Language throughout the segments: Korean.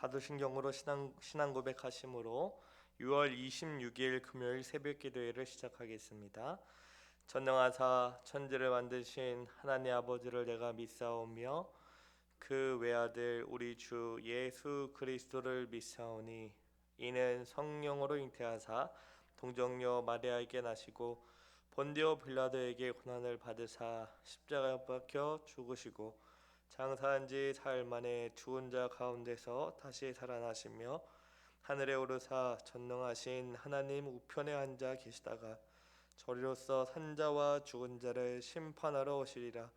사도신경으로 신앙 고백하심으로 6월 26일 금요일 새벽 기도회를 시작하겠습니다. 전능하사 천지를 만드신 하나님 아버지를 내가 믿사오며 그 외아들 우리 주 예수 그리스도를 믿사오니 이는 성령으로 잉태하사 동정녀 마리아에게 나시고 본디오 빌라도에게 고난을 받으사 십자가에 박혀 죽으시고 장사한 지 사흘 만에 죽은 자 가운데서 다시 살아나시며 하늘에 오르사 전능하신 하나님 우편에 앉아 계시다가 저리로서 산자와 죽은 자를 심판하러 오시리라.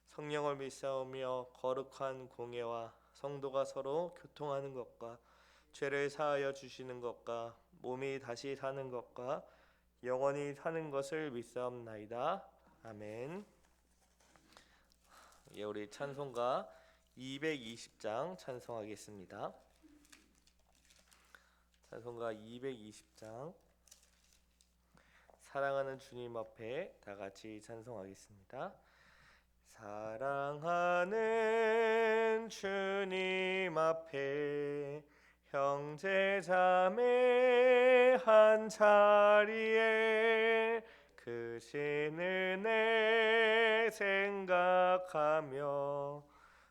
성령을 믿사오며 거룩한 공예와 성도가 서로 교통하는 것과 죄를 사하여 주시는 것과 몸이 다시 사는 것과 영원히 사는 것을 믿사옵나이다. 아멘. 예, 우리 찬송가 220장 찬송하겠습니다. 찬송가 220장 사랑하는 주님 앞에 다 같이 찬송하겠습니다. 사랑하는 주님 앞에 형제 자매 한 자리에 크신 은혜 생각하며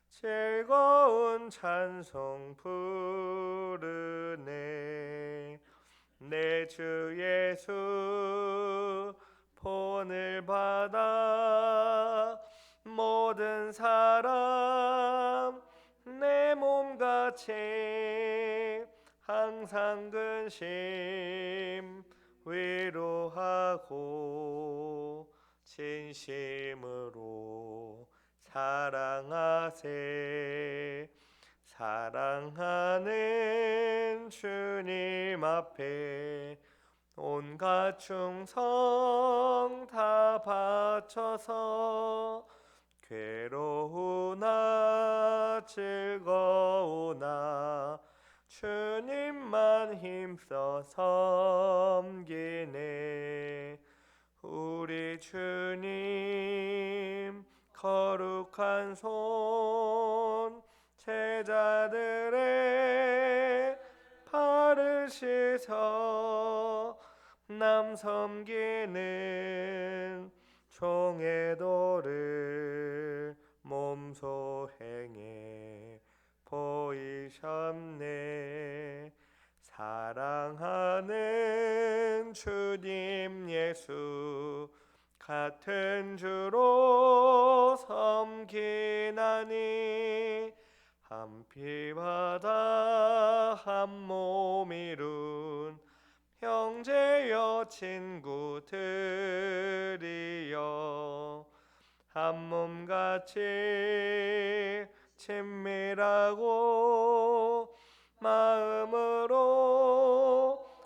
즐거운 찬송 부르네. 내 주 예수 본을 받아 모든 사람 내 몸같이 항상 근심 위로하고 진심으로 사랑하세. 사랑하는 주님 앞에 온갖 충성 다 바쳐서 괴로우나 즐거우나 주님만 힘써 섬기네. 우리 주님 거룩한 손 제자들의 발을 씻어 남 섬기는 종의 도를 몸소 행해 보이셨네. 사랑하는 주님 예수 같은 주로 섬기나니 한 피바다 한 몸 이룬 형제여 친구들이여 한 몸같이 친밀하고 마음으로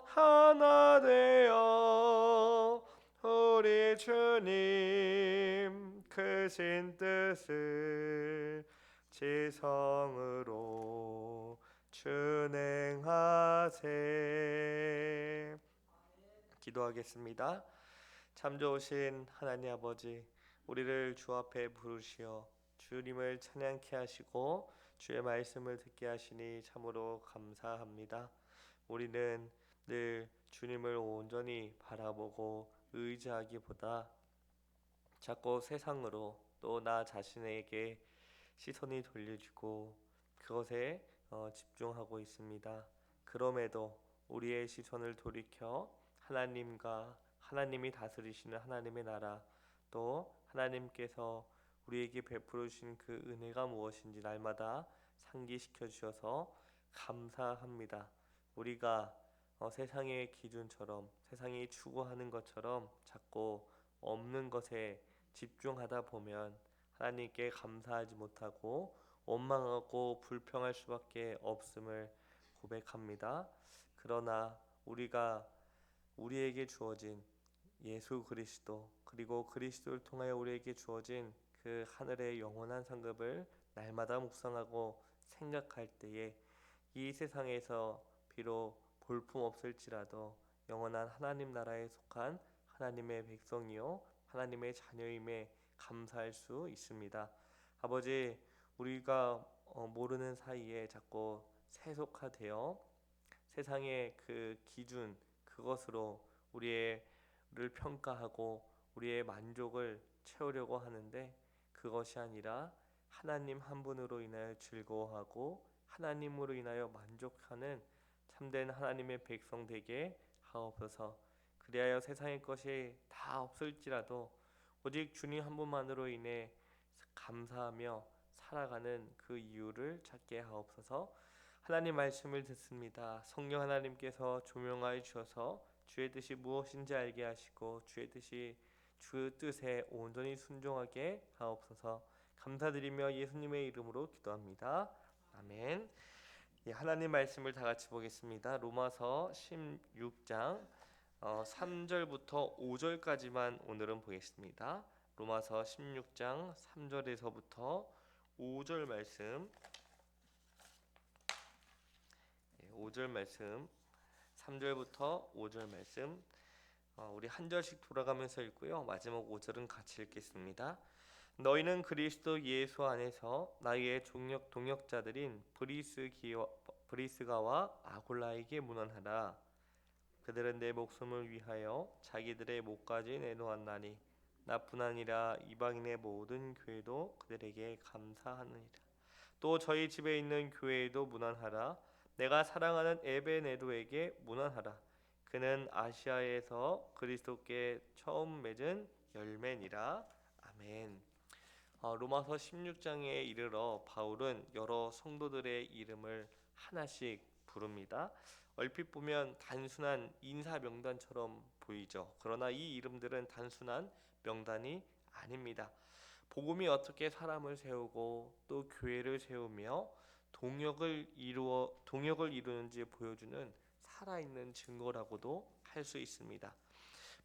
하나 되어 우리 주님 크신 뜻을 지성으로 준행하세. 기도하겠습니다. 참 좋으신 하나님 아버지, 우리를 주 앞에 부르시어 주님을 찬양케 하시고 주의 말씀을 듣게 하시니 참으로 감사합니다. 우리는 늘 주님을 온전히 바라보고 의지하기보다 자꾸 세상으로 또 나 자신에게 시선이 돌려지고 그것에 집중하고 있습니다. 그럼에도 우리의 시선을 돌이켜 하나님과 하나님이 다스리시는 하나님의 나라, 또 하나님께서 우리에게 베풀으신 그 은혜가 무엇인지 날마다 상기시켜 주셔서 감사합니다. 우리가 세상의 기준처럼, 세상이 추구하는 것처럼 자꾸 없는 것에 집중하다 보면 하나님께 감사하지 못하고 원망하고 불평할 수밖에 없음을 고백합니다. 그러나 우리가 우리에게 주어진 예수 그리스도, 그리고 그리스도를 통하여 우리에게 주어진 그 하늘의 영원한 상급을 날마다 묵상하고 생각할 때에 이 세상에서 비록 볼품없을지라도 영원한 하나님 나라에 속한 하나님의 백성이요 하나님의 자녀임에 감사할 수 있습니다. 아버지, 우리가 모르는 사이에 자꾸 세속화되어 세상의 그 기준 그것으로 우리를 평가하고 우리의 만족을 채우려고 하는데, 그것이 아니라 하나님 한 분으로 인하여 즐거워하고 하나님으로 인하여 만족하는 참된 하나님의 백성 되게 하옵소서. 그리하여 세상의 것이 다 없을지라도 오직 주님 한 분만으로 인해 감사하며 살아가는 그 이유를 찾게 하옵소서. 하나님 말씀을 듣습니다. 성령 하나님께서 조명하여 주셔서 주의 뜻이 무엇인지 알게 하시고 주의 뜻이 주 뜻에 온전히 순종하게 하옵소서. 감사드리며 예수님의 이름으로 기도합니다. 아멘. 예, 하나님 말씀을 다 같이 보겠습니다. 로마서 16장 3절부터 5절까지만 오늘은 보겠습니다. 로마서 16장 3절에서부터 5절 말씀, 5절 말씀, 3절부터 5절 말씀, 우리 한 절씩 돌아가면서 읽고요. 마지막 5절은 같이 읽겠습니다. 너희는 그리스도 예수 안에서 나의 동역자들인 브리스가와 아굴라에게 문안하라. 그들은 내 목숨을 위하여 자기들의 목까지 내놓았나니 나뿐 아니라 이방인의 모든 교회도 그들에게 감사하느니라. 또 저희 집에 있는 교회에도 문안하라. 내가 사랑하는 에베네도에게 문안하라. 그는 아시아에서 그리스도께 처음 맺은 열매니라. 아멘. 로마서 16장에 이르러 바울은 여러 성도들의 이름을 하나씩 부릅니다. 얼핏 보면 단순한 인사 명단처럼 보이죠. 그러나 이 이름들은 단순한 명단이 아닙니다. 복음이 어떻게 사람을 세우고 또 교회를 세우며 동역을 이루는지 보여주는 살아있는 증거라고도 할 수 있습니다.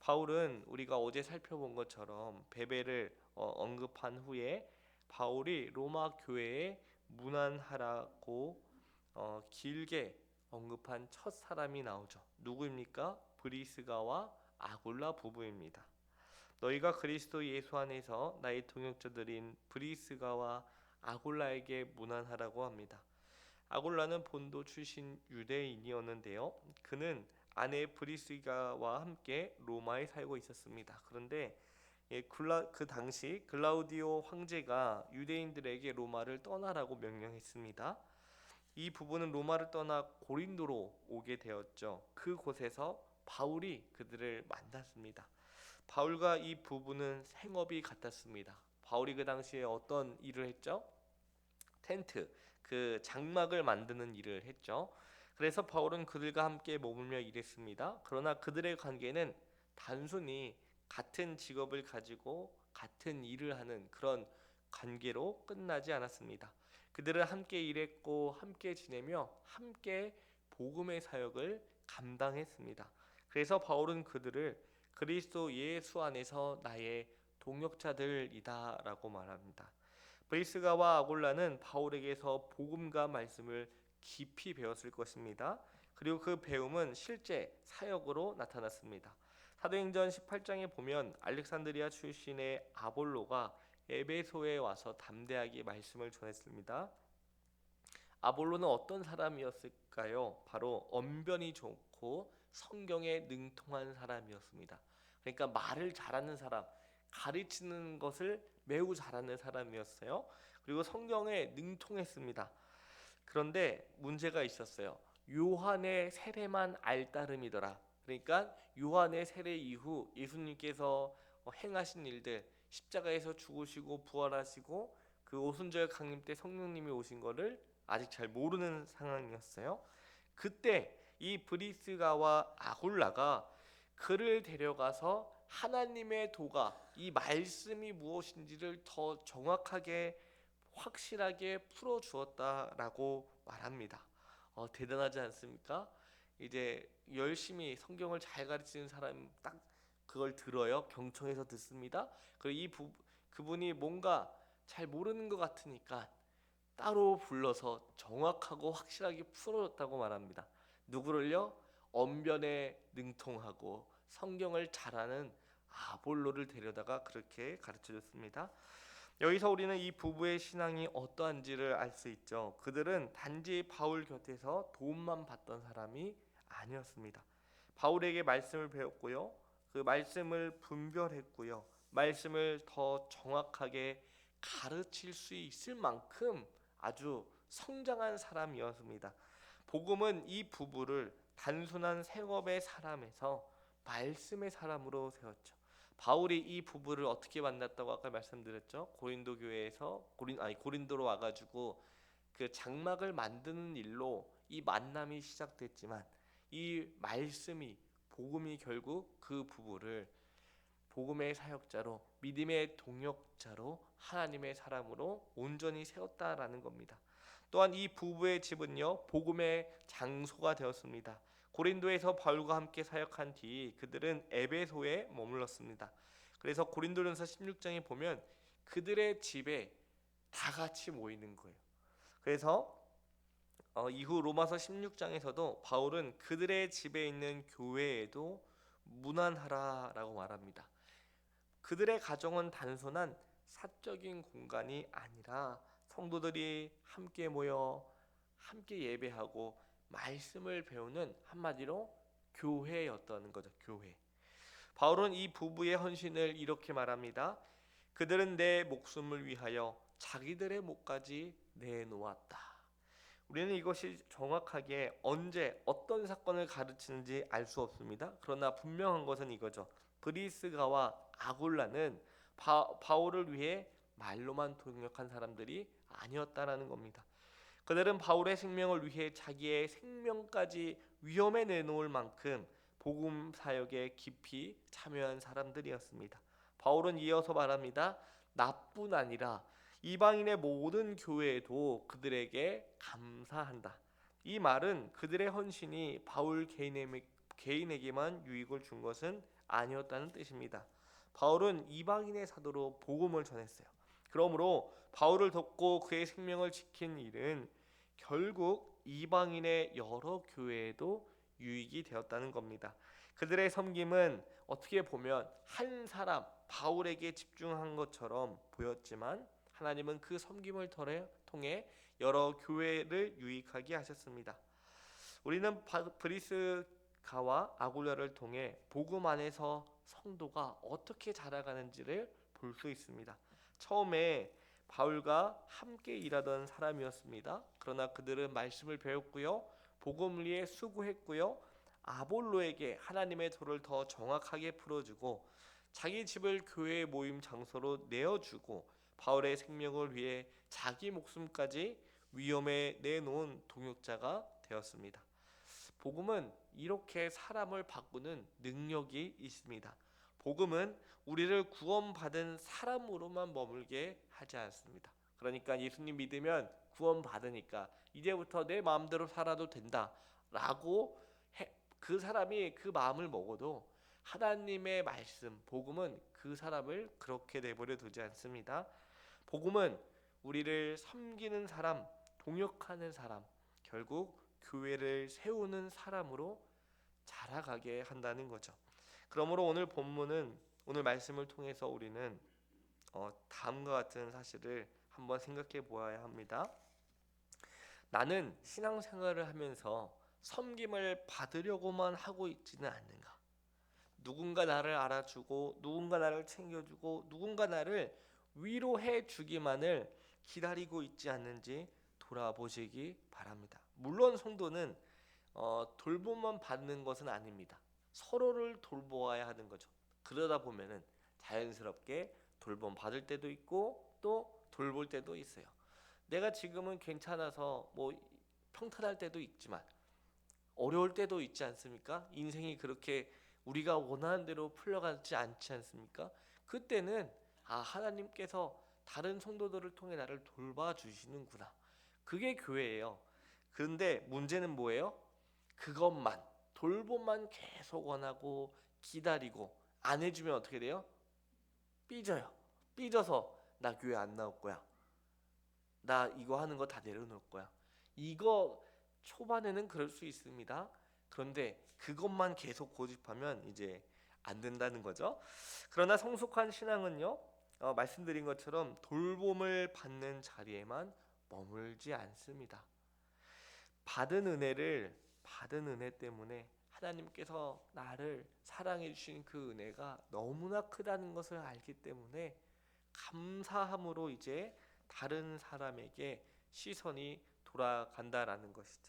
바울은 우리가 어제 살펴본 것처럼 베베를 언급한 후에 바울이 로마 교회에 문안하라고 길게 언급한 첫 사람이 나오죠. 누구입니까? 브리스가와 아굴라 부부입니다. 너희가 그리스도 예수 안에서 나의 동역자들인 브리스가와 아굴라에게 문안하라고 합니다. 아굴라는 본도 출신 유대인이었는데요. 그는 아내 브리스가와 함께 로마에 살고 있었습니다. 그런데 그 당시 글라우디오 황제가 유대인들에게 로마를 떠나라고 명령했습니다. 이 부부는 로마를 떠나 고린도로 오게 되었죠. 그곳에서 바울이 그들을 만났습니다. 바울과 이 부부는 생업이 같았습니다. 바울이 그 당시에 어떤 일을 했죠? 텐트, 그 장막을 만드는 일을 했죠. 그래서 바울은 그들과 함께 머물며 일했습니다. 그러나 그들의 관계는 단순히 같은 직업을 가지고 같은 일을 하는 그런 관계로 끝나지 않았습니다. 그들은 함께 일했고 함께 지내며 함께 복음의 사역을 감당했습니다. 그래서 바울은 그들을 그리스도 예수 안에서 나의 동역자들이다라고 말합니다. 브리스가와 아굴라는 바울에게서 복음과 말씀을 깊이 배웠을 것입니다. 그리고 그 배움은 실제 사역으로 나타났습니다. 사도행전 18장에 보면 알렉산드리아 출신의 아볼로가 에베소에 와서 담대하게 말씀을 전했습니다. 아볼로는 어떤 사람이었을까요? 바로 언변이 좋고 성경에 능통한 사람이었습니다. 그러니까 말을 잘하는 사람, 가르치는 것을 매우 잘하는 사람이었어요. 그리고 성경에 능통했습니다. 그런데 문제가 있었어요. 요한의 세례만 알따름이더라. 그러니까 요한의 세례 이후 예수님께서 행하신 일들, 십자가에서 죽으시고 부활하시고 그 오순절 강림 때 성령님이 오신 거를 아직 잘 모르는 상황이었어요. 그때 이 브리스가와 아굴라가 그를 데려가서 하나님의 도가, 이 말씀이 무엇인지를 더 정확하게 확실하게 풀어주었다라고 말합니다. 대단하지 않습니까? 이제 열심히 성경을 잘 가르치는 사람 딱 그걸 들어요. 경청해서 듣습니다. 그리고 그분이 뭔가 잘 모르는 것 같으니까 따로 불러서 정확하고 확실하게 풀어줬다고 말합니다. 누구를요? 언변에 능통하고 성경을 잘하는 아볼로를 데려다가 그렇게 가르쳐줬습니다. 여기서 우리는 이 부부의 신앙이 어떠한지를 알 수 있죠. 그들은 단지 바울 곁에서 도움만 받던 사람이 아니었습니다. 바울에게 말씀을 배웠고요. 그 말씀을 분별했고요. 말씀을 더 정확하게 가르칠 수 있을 만큼 아주 성장한 사람이었습니다. 복음은 이 부부를 단순한 생업의 사람에서 말씀의 사람으로 세웠죠. 바울이 이 부부를 어떻게 만났다고 아까 말씀드렸죠. 고린도 교회에서 고린도로 와가지고 그 장막을 만드는 일로 이 만남이 시작됐지만 이 말씀이 복음이 결국 그 부부를 복음의 사역자로 믿음의 동역자로 하나님의 사람으로 온전히 세웠다라는 겁니다. 또한 이 부부의 집은요 복음의 장소가 되었습니다. 고린도에서 바울과 함께 사역한 뒤 그들은 에베소에 머물렀습니다. 그래서 고린도전서 16장에 보면 그들의 집에 다 같이 모이는 거예요. 그래서 이후 로마서 16장에서도 바울은 그들의 집에 있는 교회에도 문안하라라고 말합니다. 그들의 가정은 단순한 사적인 공간이 아니라 성도들이 함께 모여 함께 예배하고 말씀을 배우는 한마디로 교회였다는 거죠. 교회. 바울은 이 부부의 헌신을 이렇게 말합니다. 그들은 내 목숨을 위하여 자기들의 목까지 내놓았다. 우리는 이것이 정확하게 언제 어떤 사건을 가르치는지 알 수 없습니다. 그러나 분명한 것은 이거죠. 브리스가와 아굴라는 바울을 위해 말로만 동역한 사람들이 아니었다라는 겁니다. 그들은 바울의 생명을 위해 자기의 생명까지 위험에 내놓을 만큼 복음 사역에 깊이 참여한 사람들이었습니다. 바울은 이어서 말합니다. 나뿐 아니라 이방인의 모든 교회에도 그들에게 감사한다. 이 말은 그들의 헌신이 바울 개인에게만 유익을 준 것은 아니었다는 뜻입니다. 바울은 이방인의 사도로 복음을 전했어요. 그러므로 바울을 돕고 그의 생명을 지킨 일은 결국 이방인의 여러 교회에도 유익이 되었다는 겁니다. 그들의 섬김은 어떻게 보면 한 사람 바울에게 집중한 것처럼 보였지만 하나님은 그 섬김을 통해 여러 교회를 유익하게 하셨습니다. 우리는 브리스가와 아굴라를 통해 복음 안에서 성도가 어떻게 자라가는지를 볼 수 있습니다. 처음에 바울과 함께 일하던 사람이었습니다. 그러나 그들은 말씀을 배웠고요. 복음을 위해 수고했고요. 아볼로에게 하나님의 도를 더 정확하게 풀어주고 자기 집을 교회의 모임 장소로 내어주고 바울의 생명을 위해 자기 목숨까지 위험에 내놓은 동역자가 되었습니다. 복음은 이렇게 사람을 바꾸는 능력이 있습니다. 복음은 우리를 구원받은 사람으로만 머물게 하지 않습니다. 그러니까 예수님 믿으면 구원받으니까 이제부터 내 마음대로 살아도 된다라고 그 사람이 그 마음을 먹어도 하나님의 말씀, 복음은 그 사람을 그렇게 내버려 두지 않습니다. 복음은 우리를 섬기는 사람, 동역하는 사람, 결국 교회를 세우는 사람으로 자라가게 한다는 거죠. 그러므로 오늘 말씀을 통해서 우리는 다음과 같은 사실을 한번 생각해 보아야 합니다. 나는 신앙생활을 하면서 섬김을 받으려고만 하고 있지는 않는가? 누군가 나를 알아주고 누군가 나를 챙겨주고 누군가 나를 위로해 주기만을 기다리고 있지 않는지 돌아보시기 바랍니다. 물론 성도는 돌봄만 받는 것은 아닙니다. 서로를 돌보아야 하는 거죠. 그러다 보면은 자연스럽게 돌봄 받을 때도 있고 또 돌볼 때도 있어요. 내가 지금은 괜찮아서 뭐 평탄할 때도 있지만 어려울 때도 있지 않습니까? 인생이 그렇게 우리가 원하는 대로 풀려가지 않지 않습니까? 그때는 하나님께서 다른 성도들을 통해 나를 돌봐주시는구나. 그게 교회예요. 그런데 문제는 뭐예요? 그것만 돌봄만 계속 원하고 기다리고 안 해주면 어떻게 돼요? 삐져요. 삐져서 나 교회 안 나올 거야. 나 이거 하는 거 다 내려놓을 거야. 이거 초반에는 그럴 수 있습니다. 그런데 그것만 계속 고집하면 이제 안 된다는 거죠. 그러나 성숙한 신앙은요, 말씀드린 것처럼 돌봄을 받는 자리에만 머물지 않습니다. 받은 은혜 때문에 하나님께서 나를 사랑해 주신 그 은혜가 너무나 크다는 것을 알기 때문에 감사함으로 이제 다른 사람에게 시선이 돌아간다라는 것이죠.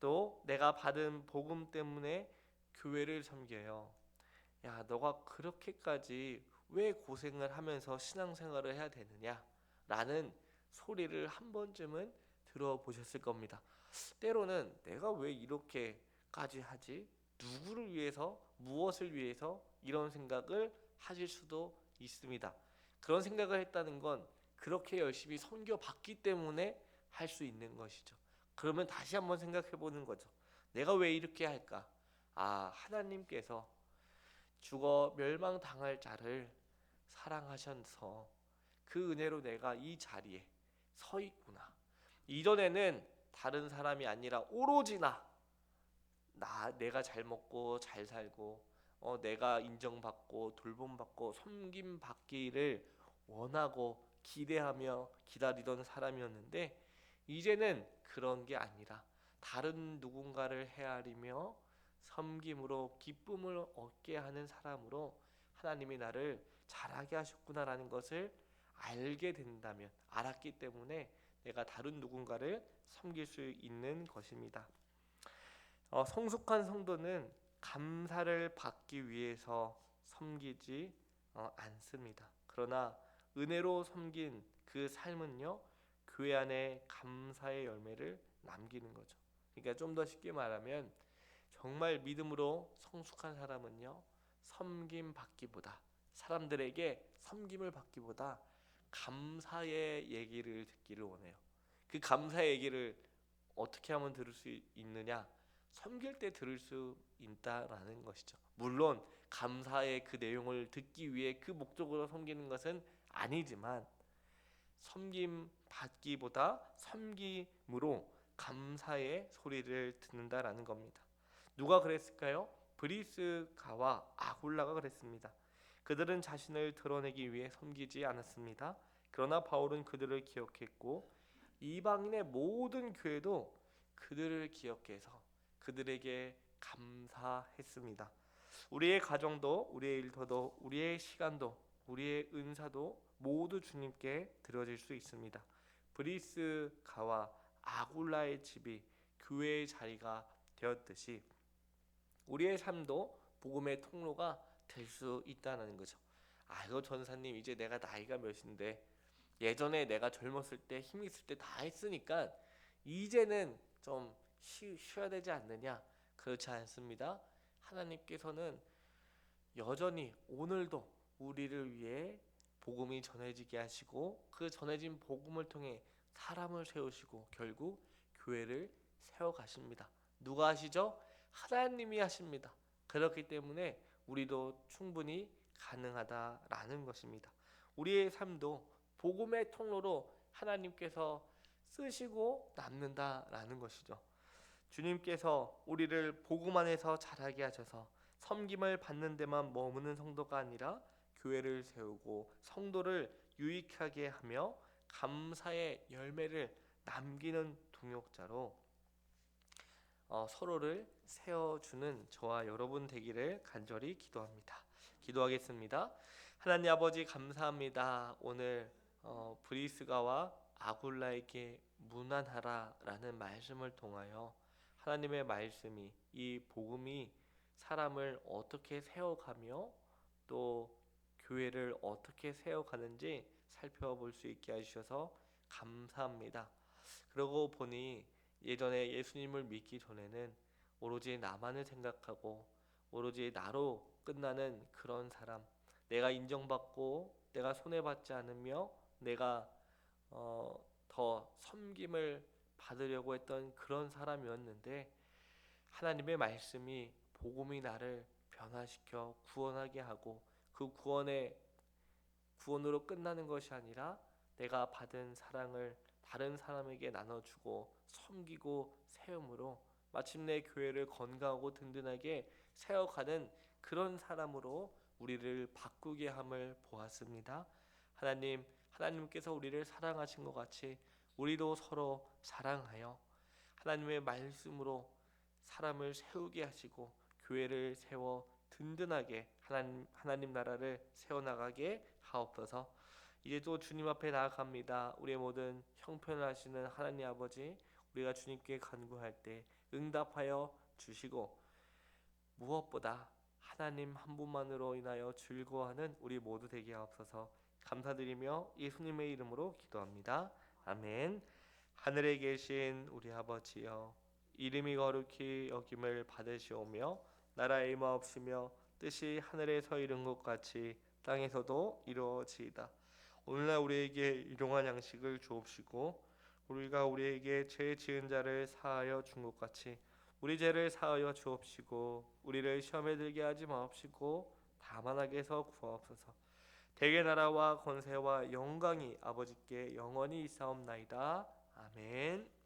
또 내가 받은 복음 때문에 교회를 섬겨요. 야, 너가 그렇게까지 왜 고생을 하면서 신앙생활을 해야 되느냐? 라는 소리를 한 번쯤은 들어보셨을 겁니다. 때로는 내가 왜 이렇게까지 하지? 누구를 위해서, 무엇을 위해서 이런 생각을 하실 수도 있습니다. 그런 생각을 했다는 건 그렇게 열심히 섬겨봤기 때문에 할 수 있는 것이죠. 그러면 다시 한번 생각해 보는 거죠. 내가 왜 이렇게 할까? 하나님께서 죽어 멸망당할 자를 사랑하셔서 그 은혜로 내가 이 자리에 서 있구나. 이전에는 다른 사람이 아니라 오로지 내가 잘 먹고 잘 살고 내가 인정받고 돌봄받고 섬김받기를 원하고 기대하며 기다리던 사람이었는데, 이제는 그런 게 아니라 다른 누군가를 헤아리며 섬김으로 기쁨을 얻게 하는 사람으로 하나님이 나를 자라게 하셨구나라는 것을 알았기 때문에 내가 다른 누군가를 섬길 수 있는 것입니다. 성숙한 성도는 감사를 받기 위해서 섬기지 않습니다. 그러나 은혜로 섬긴 그 삶은요, 교회 안에 감사의 열매를 남기는 거죠. 그러니까 좀 더 쉽게 말하면 정말 믿음으로 성숙한 사람은요, 사람들에게 섬김을 받기보다 감사의 얘기를 듣기를 원해요. 그 감사의 얘기를 어떻게 하면 들을 수 있느냐? 섬길 때 들을 수 있다라는 것이죠. 물론 감사의 그 내용을 듣기 위해 그 목적으로 섬기는 것은 아니지만, 섬김 받기보다 섬김으로 감사의 소리를 듣는다라는 겁니다. 누가 그랬을까요? 브리스가와 아굴라가 그랬습니다. 그들은 자신을 드러내기 위해 섬기지 않았습니다. 그러나 바울은 그들을 기억했고 이방인의 모든 교회도 그들을 기억해서 그들에게 감사했습니다. 우리의 가정도, 우리의 일터도, 우리의 시간도, 우리의 은사도 모두 주님께 드려질 수 있습니다. 브리스가와 아굴라의 집이 교회의 자리가 되었듯이 우리의 삶도 복음의 통로가 될 수 있다는 거죠. 이거 전사님, 이제 내가 나이가 몇인데 예전에 내가 젊었을 때 힘 있을 때 다 했으니까 이제는 좀 쉬어야 되지 않느냐? 그렇지 않습니다. 하나님께서는 여전히 오늘도 우리를 위해 복음이 전해지게 하시고 그 전해진 복음을 통해 사람을 세우시고 결국 교회를 세워가십니다. 누가 하시죠? 하나님이 하십니다. 그렇기 때문에 우리도 충분히 가능하다라는 것입니다. 우리의 삶도 복음의 통로로 하나님께서 쓰시고 남는다라는 것이죠. 주님께서 우리를 복음 안에서 자라게 하셔서 섬김을 받는 데만 머무는 성도가 아니라 교회를 세우고 성도를 유익하게 하며 감사의 열매를 남기는 동역자로 서로를 세워주는 저와 여러분 되기를 간절히 기도합니다. 기도하겠습니다. 하나님 아버지, 감사합니다. 오늘 브리스가와 아굴라에게 무난하라라는 말씀을 통하여 하나님의 말씀이, 이 복음이 사람을 어떻게 세워가며 또 교회를 어떻게 세워가는지 살펴볼 수 있게 해주셔서 감사합니다. 그러고 보니 예전에 예수님을 믿기 전에는 오로지 나만을 생각하고 오로지 나로 끝나는 그런 사람, 내가 인정받고 내가 손해받지 않으며 내가 더 섬김을 받으려고 했던 그런 사람이었는데, 하나님의 말씀이, 복음이 나를 변화시켜 구원하게 하고 그 구원으로 끝나는 것이 아니라 내가 받은 사랑을 다른 사람에게 나눠주고 섬기고 세움으로 마침내 교회를 건강하고 든든하게 세워가는 그런 사람으로 우리를 바꾸게 함을 보았습니다. 하나님께서 우리를 사랑하신 것 같이 우리도 서로 사랑하여 하나님의 말씀으로 사람을 세우게 하시고 교회를 세워 든든하게 하나님 나라를 세워나가게 하옵소서. 이제 또 주님 앞에 나아갑니다. 우리의 모든 형편을 하시는 하나님 아버지, 우리가 주님께 간구할 때 응답하여 주시고 무엇보다 하나님 한 분만으로 인하여 즐거워하는 우리 모두 되게 하옵소서. 감사드리며 예수님의 이름으로 기도합니다. 아멘. 하늘에 계신 우리 아버지여, 이름이 거룩히 여김을 받으시오며 나라의 임하옵시며 뜻이 하늘에서 이룬 것 같이 땅에서도 이루어지이다. 오늘날 우리에게 일용할 양식을 주옵시고 우리가 우리에게 죄 지은 자를 사하여 준 것 같이 우리 죄를 사하여 주옵시고 우리를 시험에 들게 하지 마옵시고 다만 악에서 구하옵소서. 대개 나라와 권세와 영광이 아버지께 영원히 있사옵나이다. 아멘.